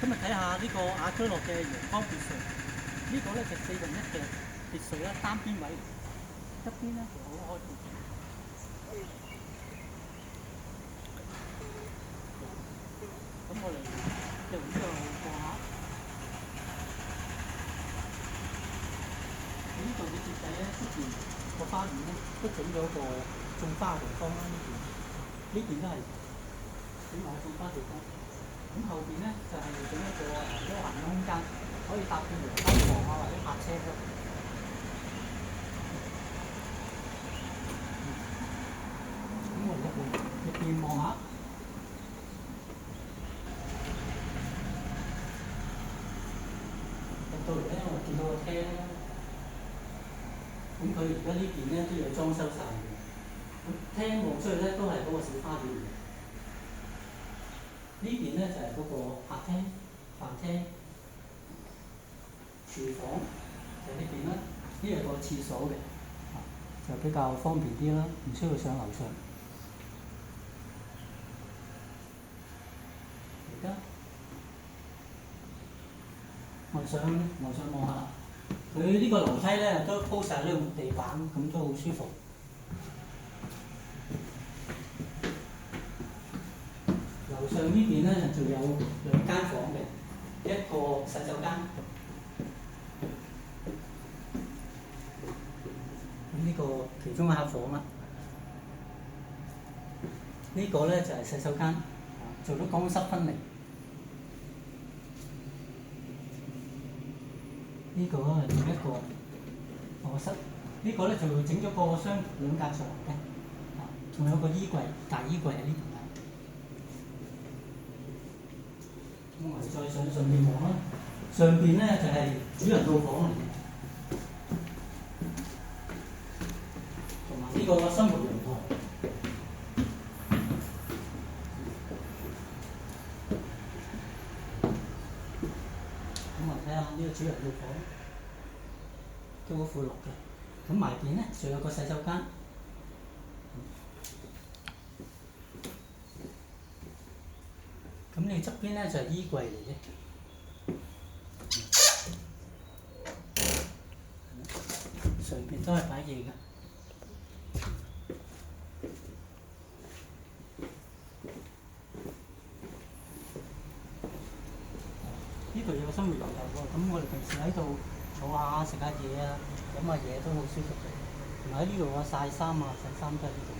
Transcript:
今日睇下呢個雅居樂嘅陽光別墅，呢個咧就4人1嘅別墅啦，單邊位，側邊咧就好開闊。咁我哋就呢度望下，呢度嘅設計咧，之前個花園咧都整咗個種花嘅地方啦，呢邊都係整埋種花地方。咁後邊咧就係整一個休閒嘅空間，可以搭建陽台房啊或者泊車咯。咁我哋入邊望下，入到嚟咧，我見到個廳啦。咁佢而家呢邊咧都有裝修晒嘅。咁廳望出去咧都係嗰個小花園。呢邊咧就係嗰個客廳、飯廳、廚房，就呢邊啦。呢有個廁所嘅，就比較方便啲啦，唔需要上樓上。而家我想望下，佢呢個樓梯咧都鋪晒呢個木地板，咁都好舒服。樓上呢邊咧就有2間房嘅，一個洗手間。咁呢個其中一客房啦。呢個咧就係洗手間，做咗乾濕分離。呢個係另一個卧室，呢個咧就整咗個2格床嘅，仲有個衣櫃，大衣櫃喺呢邊啦。咁我哋再上邊望啦，上邊咧就係主人套房嚟嘅，同埋呢個生活陽台。咁我睇下呢個主人套房都好闊落嘅，咁埋邊咧仲有個洗手間。咁你側邊咧就係衣櫃嚟嘅，上邊都係擺嘢㗎。呢度有個生活陽台喎，咁我哋平時喺度坐下食下嘢啊，飲下嘢都好舒服嘅。同埋喺呢度啊曬衫啊、洗衫都喺呢度。